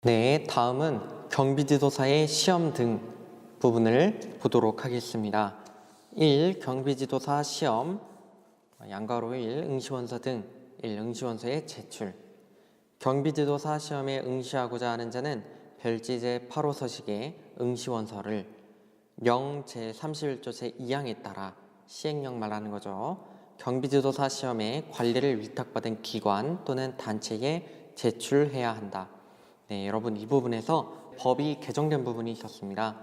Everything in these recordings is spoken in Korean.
네, 다음은 경비지도사의 시험 등 부분을 보도록 하겠습니다. 1. 경비지도사 시험, 양가로 1. 응시원서 등 1. 응시원서의 제출. 경비지도사 시험에 응시하고자 하는 자는 별지 제8호 서식의 응시원서를 명 제31조 제2항에 따라 시행령 말하는 거죠. 경비지도사 시험에 관리를 위탁받은 기관 또는 단체에 제출해야 한다. 네, 여러분 이 부분에서 법이 개정된 부분이 있었습니다.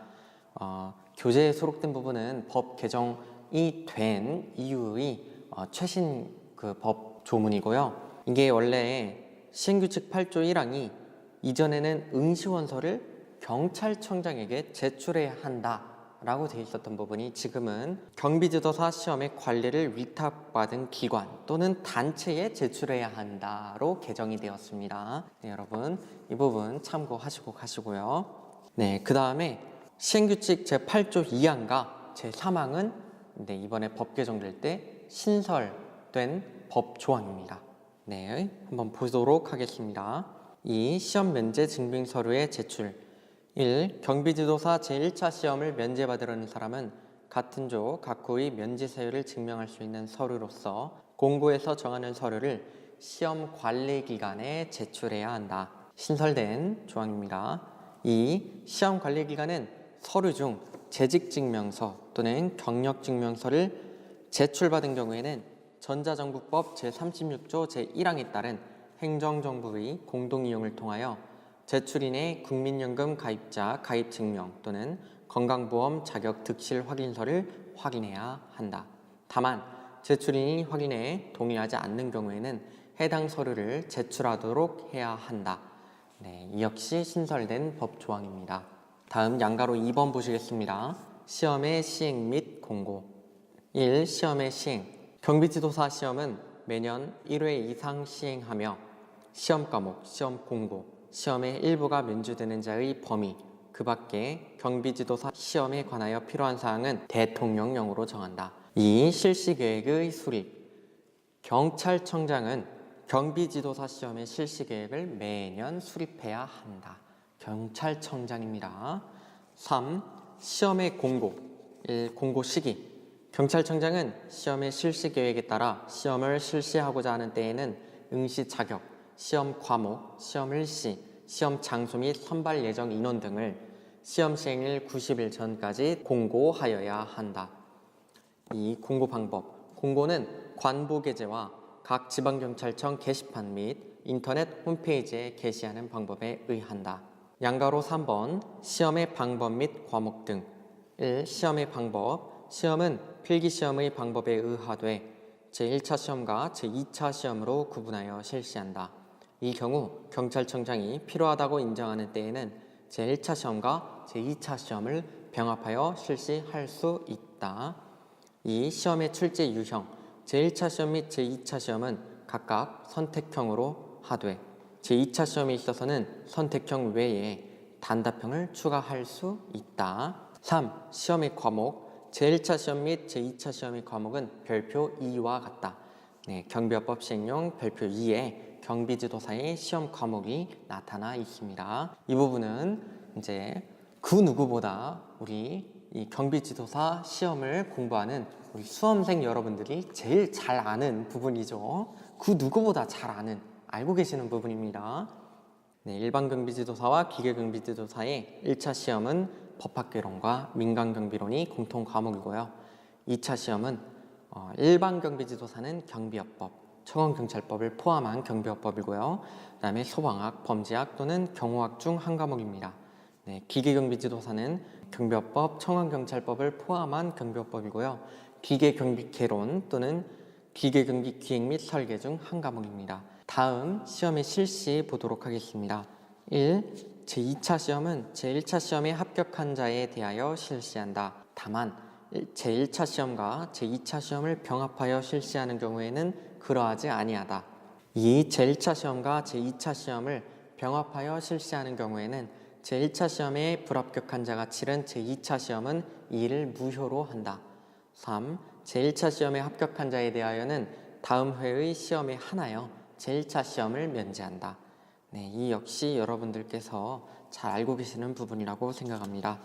교재에 수록된 부분은 법 개정이 된 이후의 최신 법 조문이고요. 이게 원래 시행규칙 8조 1항이 이전에는 응시원서를 경찰청장에게 제출해야 한다 라고 되어 있었던 부분이 지금은 경비지도사 시험의 관리를 위탁받은 기관 또는 단체에 제출해야 한다로 개정이 되었습니다. 네, 여러분 이 부분 참고하시고 가시고요. 네, 그 다음에 시행규칙 제8조 2항과 제3항은 이번에 법 개정될 때 신설된 법 조항입니다. 네, 한번 보도록 하겠습니다. 2. 시험 면제 증빙 서류의 제출. 1. 경비지도사 제1차 시험을 면제받으려는 사람은 같은 조 각호의 면제 사유를 증명할 수 있는 서류로서 공고에서 정하는 서류를 시험 관리기관에 제출해야 한다. 신설된 조항입니다. 2. 시험 관리기관은 서류 중 재직증명서 또는 경력증명서를 제출받은 경우에는 전자정부법 제36조 제1항에 따른 행정정부의 공동이용을 통하여 제출인의 국민연금 가입자 가입증명 또는 건강보험 자격 득실 확인서를 확인해야 한다. 다만 제출인이 확인에 동의하지 않는 경우에는 해당 서류를 제출하도록 해야 한다. 네, 이 역시 신설된 법 조항입니다. 다음 양가로 2번 보시겠습니다. 시험의 시행 및 공고. 1. 시험의 시행. 경비지도사 시험은 매년 1회 이상 시행하며 시험 과목, 시험 공고, 시험의 일부가 면제되는 자의 범위, 그 밖에 경비지도사 시험에 관하여 필요한 사항은 대통령령으로 정한다. 2. 실시계획의 수립. 경찰청장은 경비지도사 시험의 실시계획을 매년 수립해야 한다. 경찰청장입니다. 3. 시험의 공고. 1. 공고 시기. 경찰청장은 시험의 실시계획에 따라 시험을 실시하고자 하는 때에는 응시 자격, 시험 과목, 시험 일시, 시험 장소 및 선발 예정 인원 등을 시험 시행일 90일 전까지 공고하여야 한다. 이 공고 방법. 공고는 관보 게재와 각 지방경찰청 게시판 및 인터넷 홈페이지에 게시하는 방법에 의한다. 양가로 3번 시험의 방법 및 과목 등. 1. 시험의 방법. 시험은 필기시험의 방법에 의하되 제1차 시험과 제2차 시험으로 구분하여 실시한다. 이 경우 경찰청장이 필요하다고 인정하는 때에는 제1차 시험과 제2차 시험을 병합하여 실시할 수 있다. 이 시험의 출제 유형. 제1차 시험 및 제2차 시험은 각각 선택형으로 하되 제2차 시험에 있어서는 선택형 외에 단답형을 추가할 수 있다. 3. 시험의 과목. 제1차 시험 및 제2차 시험의 과목은 별표 2와 같다. 네, 경비화법 시행령 별표 2에 경비지도사의 시험 과목이 나타나 있습니다. 이 부분은 이제 그 누구보다 우리 이 경비지도사 시험을 공부하는 우리 수험생 여러분들이 제일 잘 아는 부분이죠. 그 누구보다 잘 알고 계시는 부분입니다. 네, 일반 경비지도사와 기계 경비지도사의 1차 시험은 법학개론과 민간경비론이 공통 과목이고요. 2차 시험은 일반 경비지도사는 경비업법, 청원경찰법을 포함한 경비업법이고요. 그 다음에 소방학, 범죄학 또는 경호학 중 한 과목입니다. 네, 기계경비지도사는 경비업법, 청원경찰법을 포함한 경비업법이고요. 기계경비개론 또는 기계경비 기획 및 설계 중 한 과목입니다. 다음 시험의 실시 보도록 하겠습니다. 1. 제2차 시험은 제1차 시험에 합격한 자에 대하여 실시한다. 다만 제1차 시험과 제2차 시험을 병합하여 실시하는 경우에는 그러하지 아니하다. 이 제1차 시험과 제2차 시험을 병합하여 실시하는 경우에는 제1차 시험에 불합격한 자가 치른 제2차 시험은 이를 무효로 한다. 3. 제1차 시험에 합격한 자에 대하여는 다음 회의 시험에 한하여 제1차 시험을 면제한다. 네, 이 역시 여러분들께서 잘 알고 계시는 부분이라고 생각합니다.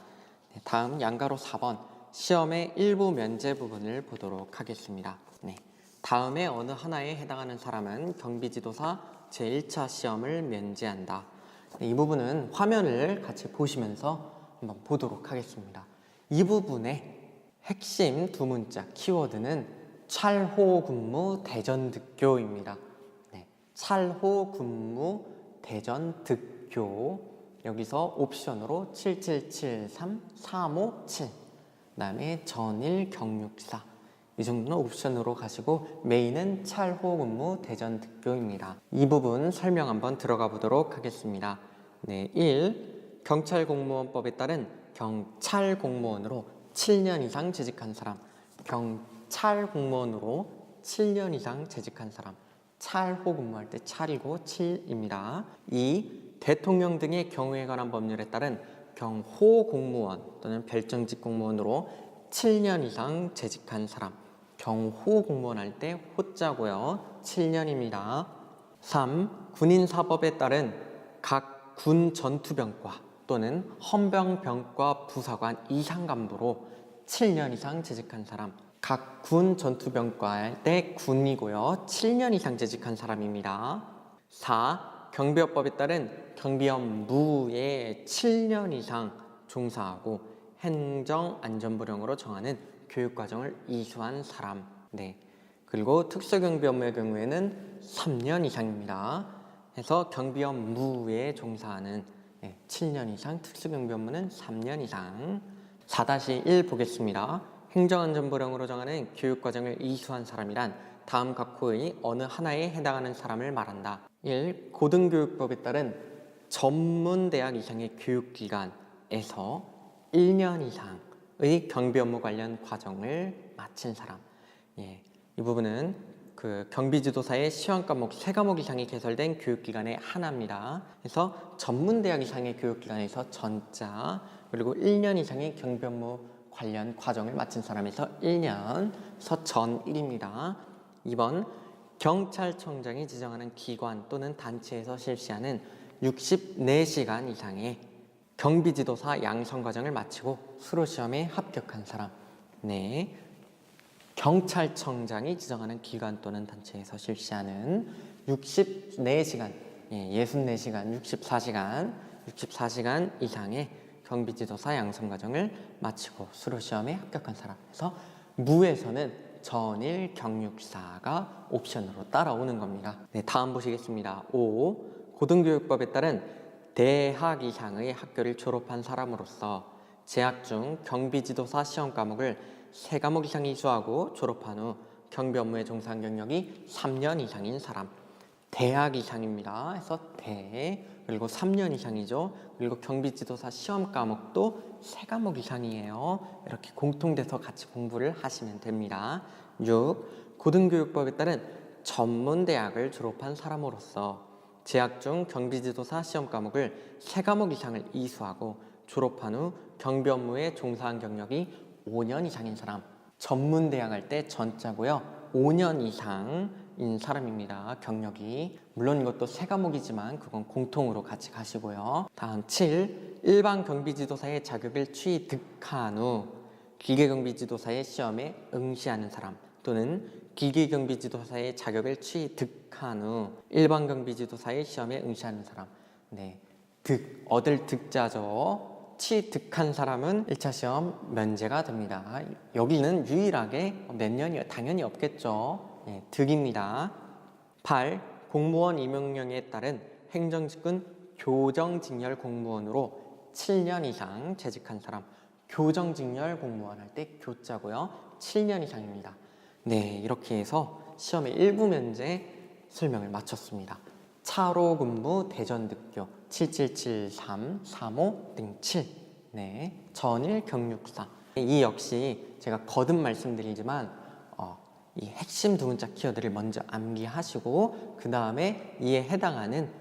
네, 다음 양가로 4번 시험의 일부 면제 부분을 보도록 하겠습니다. 네, 다음에 어느 하나에 해당하는 사람은 경비지도사 제1차 시험을 면제한다. 네, 이 부분은 화면을 같이 보시면서 한번 보도록 하겠습니다. 이 부분의 핵심 두 문자 키워드는 찰호근무 대전득교입니다. 네, 찰호근무 대전득교, 여기서 옵션으로 7773, 357, 그 다음에 전일 경육사, 이 정도는 옵션으로 가시고 메인은 찰호근무 대전득교입니다. 이 부분 설명 한번 들어가 보도록 하겠습니다. 네, 1. 경찰공무원법에 따른 경찰공무원으로 7년 이상 재직한 사람, 경찰공무원으로 7년 이상 재직한 사람, 찰호 근무할 때 찰이고 7입니다. 2. 대통령 등의 경우에 관한 법률에 따른 경호 공무원 또는 별정직 공무원으로 7년 이상 재직한 사람, 경호 공무원 할 때 호자고요. 7년입니다. 3. 군인사법에 따른 각 군 전투병과 또는 헌병병과 부사관 이상 간부로 7년 이상 재직한 사람, 각 군 전투병과 할 때 군이고요. 7년 이상 재직한 사람입니다. 4. 경비업법에 따른 경비업무에 7년 이상 종사하고 행정안전부령으로 정하는 교육과정을 이수한 사람. 네. 그리고 특수경비업무의 경우에는 3년 이상입니다. 해서 경비업무에 종사하는 7년 이상, 특수경비업무는 3년 이상. 4-1 보겠습니다. 행정안전부령으로 정하는 교육과정을 이수한 사람이란 다음 각호의 어느 하나에 해당하는 사람을 말한다. 1. 고등교육법에 따른 전문대학 이상의 교육기관에서 1년 이상의 경비업무 관련 과정을 마친 사람. 이 부분은 경비지도사의 시험 과목 3과목 이상이 개설된 교육기관의 하나입니다. 그래서 전문대학 이상의 교육기관에서 전자, 그리고 1년 이상의 경비업무 관련 과정을 마친 사람에서 1년, 서 전 1입니다. 2번, 경찰청장이 지정하는 기관 또는 단체에서 실시하는 64시간 이상의 경비지도사 양성과정을 마치고 수로시험에 합격한 사람. 네. 경찰청장이 지정하는 기관 또는 단체에서 실시하는 64시간, 64시간, 64시간 이상의 경비지도사 양성과정을 마치고 수로시험에 합격한 사람. 그래서 무에서는 전일 경육사가 옵션으로 따라오는 겁니다. 네, 다음 보시겠습니다. 5. 고등교육법에 따른 대학 이상의 학교를 졸업한 사람으로서 재학 중 경비지도사 시험 과목을 3과목 이상 이수하고 졸업한 후 경비 업무에 종사한 경력이 3년 이상인 사람. 대학 이상입니다. 해서 대, 그리고 3년 이상이죠. 그리고 경비지도사 시험 과목도 3과목 이상이에요. 이렇게 공통돼서 같이 공부를 하시면 됩니다. 6. 고등교육법에 따른 전문대학을 졸업한 사람으로서 재학 중 경비지도사 시험 과목을 3과목 이상을 이수하고 졸업한 후 경비 업무에 종사한 경력이 5년 이상인 사람. 전문대학 할 때 전자고요. 5년 이상인 사람입니다. 경력이. 물론 이것도 3과목이지만 그건 공통으로 같이 가시고요. 다음 7. 일반 경비지도사의 자격을 취득한 후 기계경비지도사의 시험에 응시하는 사람, 또는 기계경비지도사의 자격을 취득한 후 일반 경비지도사의 시험에 응시하는 사람. 네, 얻을 득자죠. 취득한 사람은 1차 시험 면제가 됩니다. 여기는 유일하게 몇 년이요? 당연히 없겠죠. 득입니다. 8. 공무원 임용령에 따른 행정직군 교정직렬 공무원으로 7년 이상 재직한 사람. 교정직렬 공무원 할 때 교자고요. 7년 이상입니다. 네, 이렇게 해서 시험의 일부 면제 설명을 마쳤습니다. 차로 근무 대전득교 7773, 35 등 7. 네, 전일 경육사. 이 역시 제가 거듭 말씀드리지만 이 핵심 두 문자 키워드를 먼저 암기하시고 그 다음에 이에 해당하는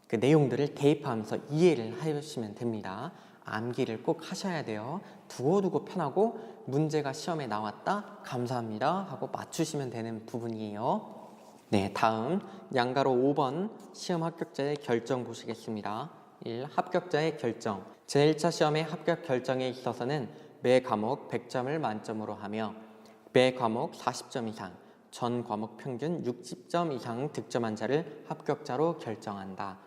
그 내용들을 대입하면서 이해를 하시면 됩니다. 암기를 꼭 하셔야 돼요. 두고두고 편하고 문제가 시험에 나왔다 감사합니다 하고 맞추시면 되는 부분이에요. 네, 다음 양가로 5번 시험 합격자의 결정 보시겠습니다. 1. 합격자의 결정. 제1차 시험의 합격 결정에 있어서는 매 과목 100점을 만점으로 하며 매 과목 40점 이상, 전 과목 평균 60점 이상 득점한 자를 합격자로 결정한다.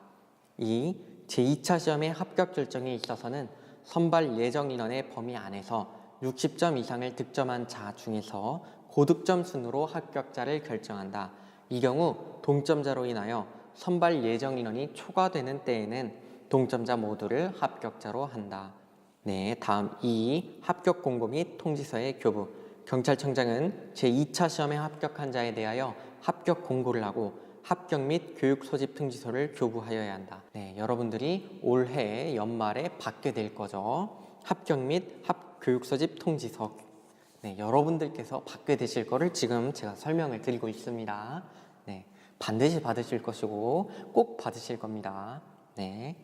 2. 제2차 시험의 합격 결정에 있어서는 선발 예정 인원의 범위 안에서 60점 이상을 득점한 자 중에서 고득점 순으로 합격자를 결정한다. 이 경우 동점자로 인하여 선발 예정 인원이 초과되는 때에는 동점자 모두를 합격자로 한다. 네, 다음 2. 합격 공고 및 통지서의 교부. 경찰청장은 제2차 시험에 합격한 자에 대하여 합격 공고를 하고 합격 및 교육 소집 통지서를 교부하여야 한다. 네, 여러분들이 올해 연말에 받게 될 거죠. 합격 및 교육 소집 통지서. 네, 여러분들께서 받게 되실 거를 지금 제가 설명을 드리고 있습니다. 네, 반드시 받으실 것이고 꼭 받으실 겁니다. 네,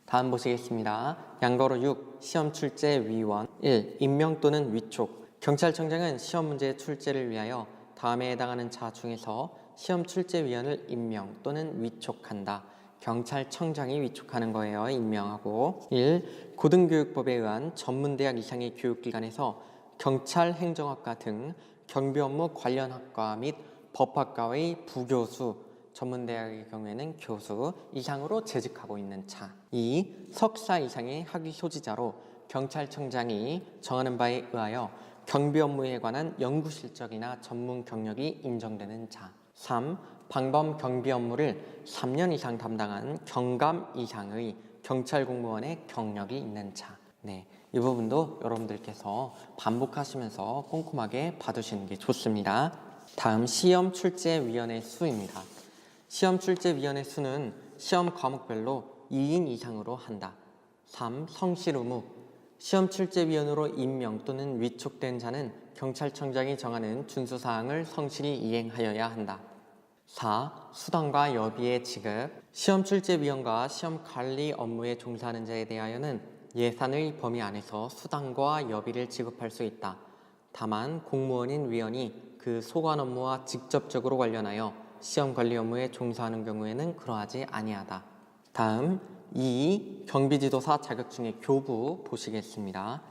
다음 보시겠습니다. 양가로 6. 시험 출제 위원. 1. 임명 또는 위촉. 경찰청장은 시험 문제의 출제를 위하여 다음에 해당하는 자 중에서 시험 출제위원을 임명 또는 위촉한다. 경찰청장이 위촉하는 거예요. 임명하고. 1. 고등교육법에 의한 전문대학 이상의 교육기관에서 경찰행정학과 등 경비업무 관련 학과 및 법학과의 부교수, 전문대학의 경우에는 교수 이상으로 재직하고 있는 자. 2. 석사 이상의 학위 소지자로 경찰청장이 정하는 바에 의하여 경비 업무에 관한 연구 실적이나 전문 경력이 인정되는 자. 3. 방범 경비 업무를 3년 이상 담당한 경감 이상의 경찰 공무원의 경력이 있는 자. 네, 이 부분도 여러분들께서 반복하시면서 꼼꼼하게 봐두시는 게 좋습니다. 다음 시험 출제위원회 수입니다. 시험 출제위원회 수는 시험 과목별로 2인 이상으로 한다. 3. 성실 의무. 시험 출제위원으로 임명 또는 위촉된 자는 경찰청장이 정하는 준수사항을 성실히 이행하여야 한다. 4. 수당과 여비의 지급. 시험 출제위원과 시험 관리 업무에 종사하는 자에 대하여는 예산의 범위 안에서 수당과 여비를 지급할 수 있다. 다만 공무원인 위원이 그 소관 업무와 직접적으로 관련하여 시험 관리 업무에 종사하는 경우에는 그러하지 아니하다. 다음 2. 경비지도사 자격증의 교부 보시겠습니다.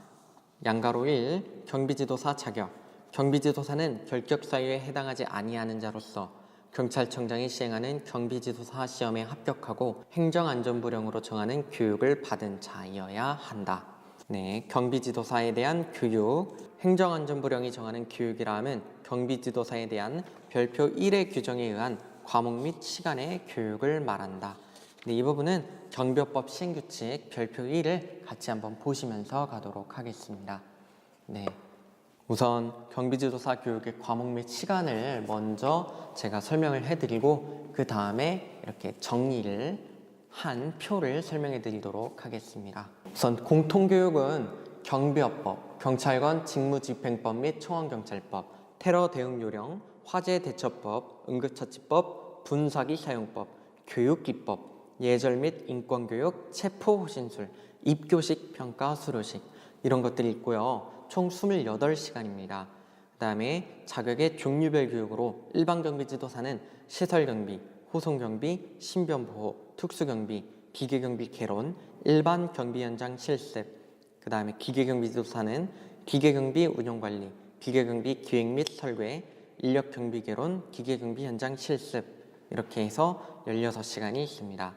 양가로 1. 경비지도사 자격. 경비지도사는 결격 사유에 해당하지 아니하는 자로서 경찰청장이 시행하는 경비지도사 시험에 합격하고 행정안전부령으로 정하는 교육을 받은 자이어야 한다. 네, 경비지도사에 대한 교육, 행정안전부령이 정하는 교육이라 하면 경비지도사에 대한 별표 1의 규정에 의한 과목 및 시간의 교육을 말한다. 네, 이 부분은 경비업법 시행규칙 별표 1을 같이 한번 보시면서 가도록 하겠습니다. 네, 우선 경비지도사 교육의 과목 및 시간을 먼저 제가 설명을 해드리고 그 다음에 이렇게 정리를 한 표를 설명해 드리도록 하겠습니다. 우선 공통교육은 경비업법, 경찰관 직무집행법 및 청원경찰법, 테러 대응요령, 화재대처법, 응급처치법, 분사기 사용법, 교육기법, 예절 및 인권교육, 체포호신술, 입교식, 평가, 수료식 이런 것들이 있고요. 총 28시간입니다. 그 다음에 자격의 종류별 교육으로 일반경비지도사는 시설경비, 호송경비, 신변보호, 특수경비, 기계경비 개론, 일반 경비 현장 실습, 그 다음에 기계경비지도사는 기계경비 운영관리, 기계경비 기획 및 설계, 인력경비 개론, 기계경비 현장 실습 이렇게 해서 16시간이 있습니다.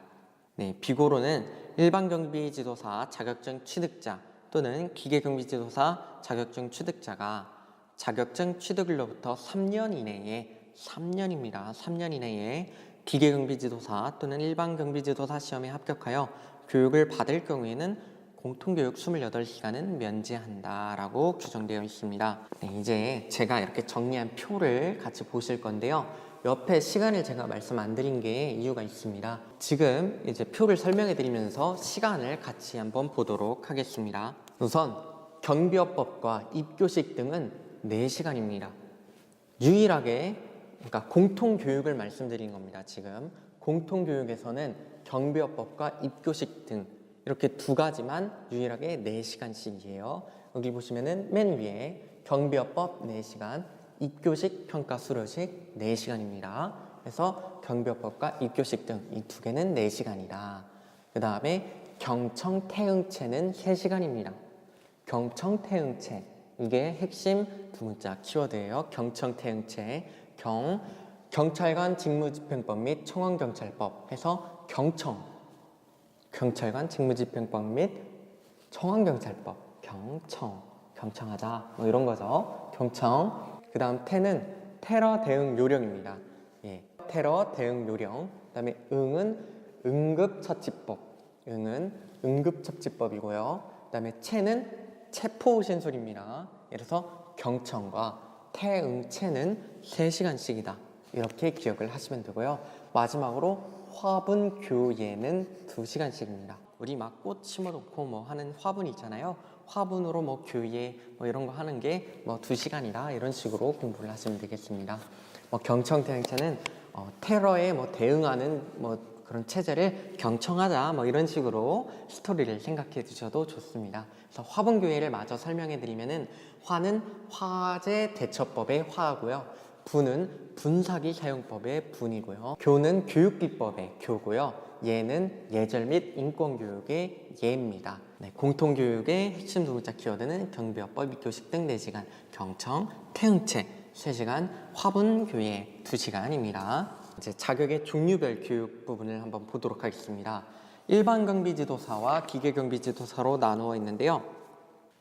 네, 비고로는 일반경비지도사 자격증 취득자 또는 기계경비지도사 자격증 취득자가 자격증 취득일로부터 3년 이내에 3년입니다. 3년 이내에 기계경비지도사 또는 일반경비지도사 시험에 합격하여 교육을 받을 경우에는 공통교육 28시간은 면제한다라고 규정되어 있습니다. 네, 이제 제가 이렇게 정리한 표를 같이 보실 건데요. 옆에 시간을 제가 말씀 안 드린 게 이유가 있습니다. 지금 이제 표를 설명해 드리면서 시간을 같이 한번 보도록 하겠습니다. 우선 경비업법과 입교식 등은 4시간입니다. 유일하게 그러니까 공통교육을 말씀드린 겁니다. 지금 공통교육에서는 경비업법과 입교식 등 이렇게 두 가지만 유일하게 4시간씩이에요. 여기 보시면은 맨 위에 경비업법 4시간, 입교식, 평가, 수료식 4시간입니다. 그래서 경비업법과 입교식 등 이 두 개는 4시간이다. 그 다음에 경청태응체는 3시간입니다. 경청태응체, 이게 핵심 두 문자 키워드예요. 경청태응체, 경찰관 직무집행법 및 청원경찰법 해서 경찰관 직무집행법 및 청원경찰법, 경청하자 뭐 이런 거죠. 경청. 그 다음 태는 테러 대응 요령입니다. 예, 테러 대응 요령. 그 다음에 응은 응급처치법, 응급처치법이고요. 그 다음에 체는 체포신술입니다. 그래서 경청과 태응체는 3시간씩이다. 이렇게 기억을 하시면 되고요. 마지막으로 화분교예는 2시간씩입니다. 우리 막 꽃 심어놓고 뭐 하는 화분 있잖아요. 화분으로 뭐 교예 뭐 이런 거 하는 게 뭐 2시간이다. 이런 식으로 공부를 하시면 되겠습니다. 뭐 경청태응체는 테러에 뭐 대응하는 뭐 그런 체제를 경청하자 뭐 이런 식으로 스토리를 생각해 주셔도 좋습니다. 그래서 화분교예를 마저 설명해 드리면은 화는 화재 대처법의 화고요. 분은 분사기 사용법의 분이고요. 교는 교육기법의 교고요. 예는 예절 및 인권교육의 예입니다. 네, 공통교육의 핵심 두 문자 키워드는 경비업법, 입교식 등 4시간, 경청, 태응체 3시간, 화분교예 2시간입니다. 이제 자격의 종류별 교육 부분을 한번 보도록 하겠습니다. 일반 경비지도사와 기계 경비지도사로 나누어 있는데요.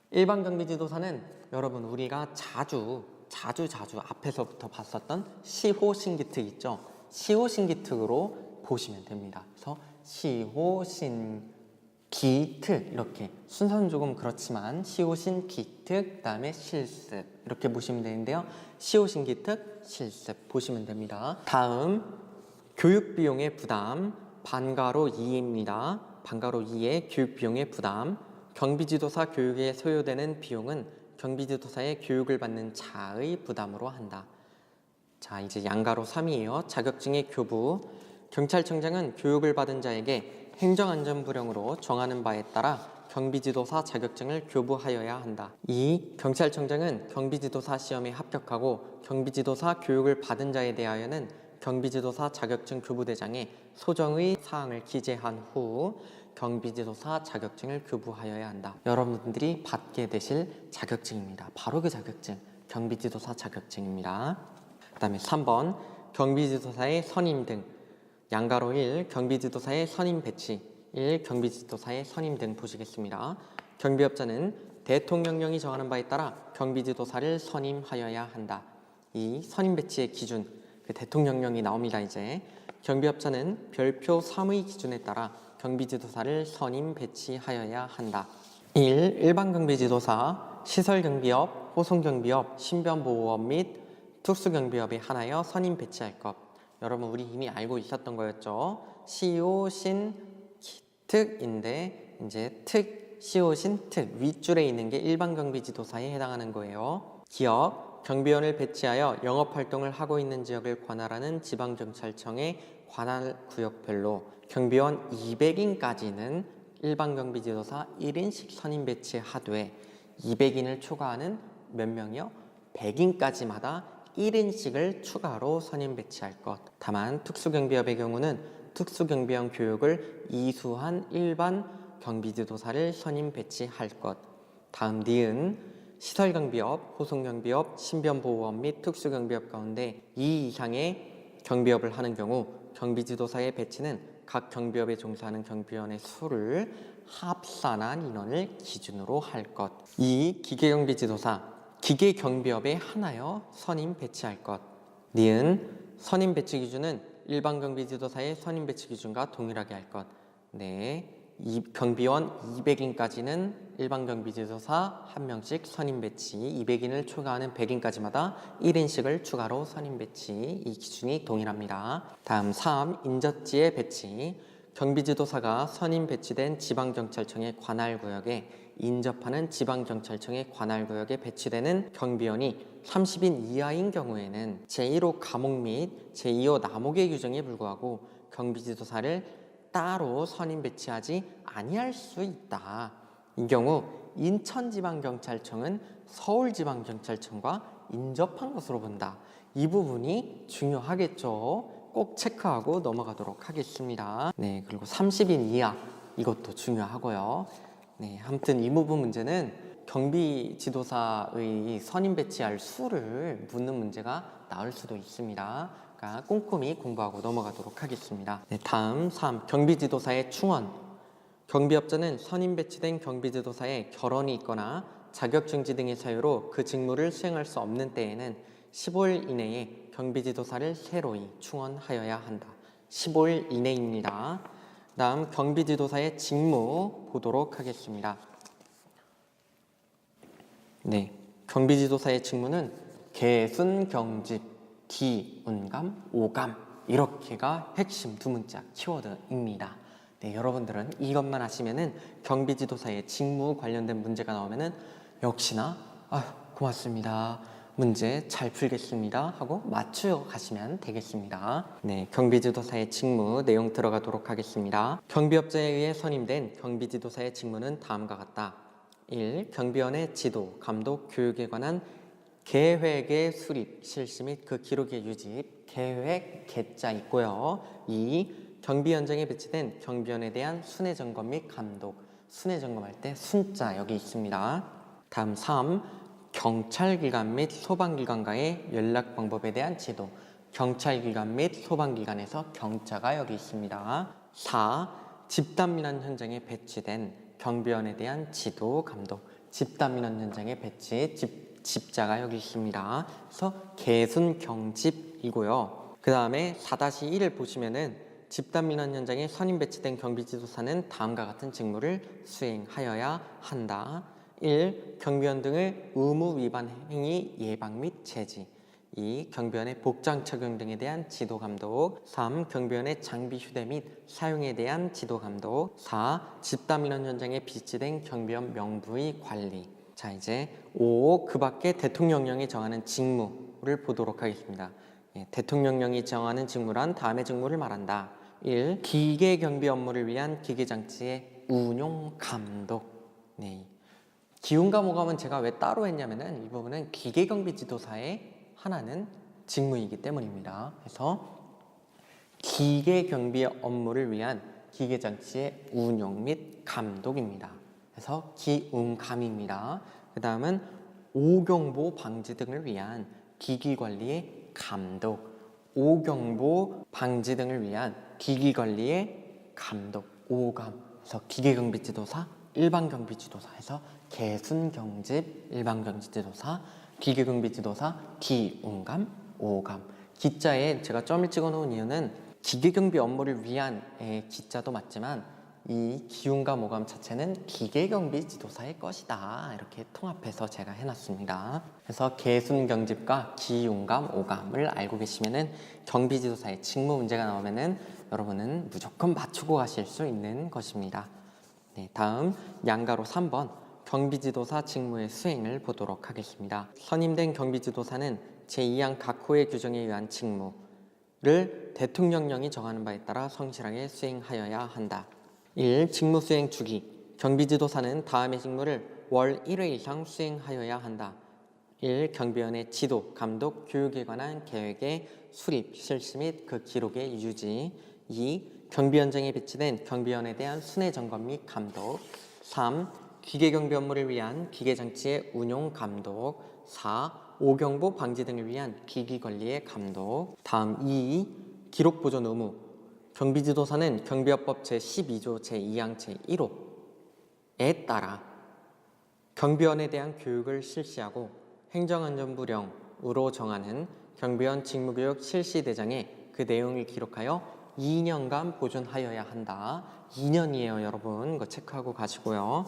일반 경비지도사는 여러분 우리가 자주 앞에서부터 봤었던 시호신기특 있죠? 시호신기특으로 보시면 됩니다. 그래서 시호신기특 이렇게 순서는 조금 그렇지만 시호신기특 그다음에 실습 이렇게 보시면 되는데요. 시호신기특 실습 보시면 됩니다. 다음 교육비용의 부담 반가로 2입니다. 반가로 2의 교육비용의 부담. 경비지도사 교육에 소요되는 비용은 경비지도사의 교육을 받는 자의 부담으로 한다. 자, 이제 양가로 3이에요. 자격증의 교부. 경찰청장은 교육을 받은 자에게 행정안전부령으로 정하는 바에 따라 경비지도사 자격증을 교부하여야 한다. 2. 경찰청장은 경비지도사 시험에 합격하고 경비지도사 교육을 받은 자에 대하여는 경비지도사 자격증 교부대장에 소정의 사항을 기재한 후 경비지도사 자격증을 교부하여야 한다. 여러분들이 받게 되실 자격증입니다. 바로 그 자격증, 경비지도사 자격증입니다. 그 다음에 3번 경비지도사의 선임 등. 양가로 1 경비지도사의 선임 배치, 1 경비지도사의 선임 등 보시겠습니다. 경비업자는 대통령령이 정하는 바에 따라 경비지도사를 선임하여야 한다. 2 선임 배치의 기준, 그 대통령령이 나옵니다. 이제 경비업자는 별표 3의 기준에 따라 경비지도사를 선임 배치하여야 한다. 1. 일반 경비지도사, 시설경비업, 호송경비업, 신변보호업 및 특수경비업에 한하여 선임 배치할 것. 여러분 우리 이미 알고 있었던 거였죠. 시오신 특인데 이제 시오신 특 윗줄에 있는 게 일반 경비지도사에 해당하는 거예요. 기업, 경비원을 배치하여 영업활동을 하고 있는 지역을 관할하는 지방경찰청의 관할구역별로 경비원 200인까지는 일반 경비지도사 1인씩 선임 배치하되 200인을 초과하는 몇 명이요? 100인까지마다 1인씩을 추가로 선임 배치할 것. 다만 특수경비업의 경우는 특수경비원 교육을 이수한 일반 경비지도사를 선임 배치할 것. 다음 니은 시설경비업, 호송경비업, 신변보호업 및 특수경비업 가운데 2 이상의 경비업을 하는 경우 경비지도사의 배치는 각 경비업에 종사하는 경비원의 수를 합산한 인원을 기준으로 할 것. 2. 기계경비지도사, 기계경비업에 한하여 선임 배치할 것. 니은 선임 배치 기준은 일반 경비지도사의 선임 배치 기준과 동일하게 할 것. 네. 경비원 200인까지는 일반 경비지도사 1명씩 선임 배치, 200인을 초과하는 100인까지마다 1인씩을 추가로 선임 배치, 이 기준이 동일합니다. 다음 3. 인접지의 배치. 경비지도사가 선임 배치된 지방경찰청의 관할구역에 인접하는 지방경찰청의 관할구역에 배치되는 경비원이 30인 이하인 경우에는 제1호 감옥 및 제2호 남옥의 규정에 불구하고 경비지도사를 따로 선임 배치하지 아니할 수 있다. 이 경우 인천지방경찰청은 서울지방경찰청과 인접한 것으로 본다. 이 부분이 중요하겠죠. 꼭 체크하고 넘어가도록 하겠습니다. 네, 그리고 30인 이하 이것도 중요하고요. 네, 아무튼 이 부분 문제는 경비지도사의 선임 배치할 수를 묻는 문제가 나올 수도 있습니다. 그러니까 꼼꼼히 공부하고 넘어가도록 하겠습니다. 네, 다음 3. 경비지도사의 충원. 경비업자는 선임 배치된 경비지도사의 결혼이 있거나 자격증지 등의 사유로 그 직무를 수행할 수 없는 때에는 15일 이내에 경비지도사를 새로이 충원하여야 한다. 15일 이내입니다. 다음 경비지도사의 직무 보도록 하겠습니다. 네, 경비지도사의 직무는 개순, 경집, 기, 운감, 오감 이렇게가 핵심 두 문자 키워드입니다. 네, 여러분들은 이것만 하시면은 경비지도사의 직무 관련된 문제가 나오면은 역시나 고맙습니다. 문제 잘 풀겠습니다 하고 맞추어 가시면 되겠습니다. 네, 경비지도사의 직무 내용 들어가도록 하겠습니다. 경비업자에 의해 선임된 경비지도사의 직무는 다음과 같다. 1. 경비원의 지도, 감독, 교육에 관한 계획의 수립, 실시 및 그 기록의 유지, 계획, 계자 있고요. 2. 경비 현장에 배치된 경비원에 대한 순회 점검 및 감독, 순회 점검할 때 순자 여기 있습니다. 다음 3. 경찰기관 및 소방기관과의 연락 방법에 대한 지도, 경찰기관 및 소방기관에서 경자가 여기 있습니다. 4. 집단민원 현장에 배치된 경비원에 대한 지도, 감독, 집단민원 현장에 배치, 집자가 여기 있습니다. 그래서 개순 경집이고요. 그 다음에 4-1을 보시면은 집단민원 현장에 선임 배치된 경비지도사는 다음과 같은 직무를 수행하여야 한다. 1. 경비원 등을 의무 위반 행위 예방 및 제지. 2. 경비원의 복장 착용 등에 대한 지도 감독. 3. 경비원의 장비 휴대 및 사용에 대한 지도 감독. 4. 집단민원 현장에 비치된 경비원 명부의 관리. 자, 이제 5. 그 밖에 대통령령이 정하는 직무를 보도록 하겠습니다. 대통령령이 정하는 직무란 다음의 직무를 말한다. 1. 기계 경비 업무를 위한 기계장치의 운용 감독. 네. 기운감 오감은 제가 왜 따로 했냐면은 이 부분은 기계 경비 지도사의 하나는 직무이기 때문입니다. 그래서 기계 경비 업무를 위한 기계장치의 운용 및 감독입니다. 그래서 기운감입니다. 그 다음은 오경보 방지 등을 위한 기기관리의 감독, 오경보 방지 등을 위한 기기관리의 감독, 오감. 그래서 기계경비지도사, 일반경비지도사 해서 개순경집, 일반경비지도사, 기계경비지도사, 기운감, 오감. 기자에 제가 점을 찍어 놓은 이유는 기계경비 업무를 위한 기자도 맞지만 이 기운감, 오감 자체는 기계경비 지도사의 것이다. 이렇게 통합해서 제가 해놨습니다. 그래서 개순경집과 기운감, 오감을 알고 계시면은 경비지도사의 직무 문제가 나오면은 여러분은 무조건 맞추고 가실 수 있는 것입니다. 네, 다음 양가로 3번 경비지도사 직무의 수행을 보도록 하겠습니다. 선임된 경비지도사는 제2항 각호의 규정에 의한 직무를 대통령령이 정하는 바에 따라 성실하게 수행하여야 한다. 1. 직무 수행 주기. 경비지도사는 다음의 직무를 월 1회 이상 수행하여야 한다. 1. 경비원의 지도, 감독, 교육에 관한 계획의 수립, 실시 및 그 기록의 유지. 2. 경비 현장에 배치된 경비원에 대한 순회 점검 및 감독. 3. 기계경비 업무를 위한 기계장치의 운용 감독. 4. 오경보 방지 등을 위한 기기관리의 감독. 다음 2. 기록 보존 의무. 경비지도사는 경비업법 제12조 제2항 제1호에 따라 경비원에 대한 교육을 실시하고 행정안전부령으로 정하는 경비원 직무교육 실시대장에 그 내용을 기록하여 2년간 보존하여야 한다. 2년이에요, 여러분. 이거 체크하고 가시고요.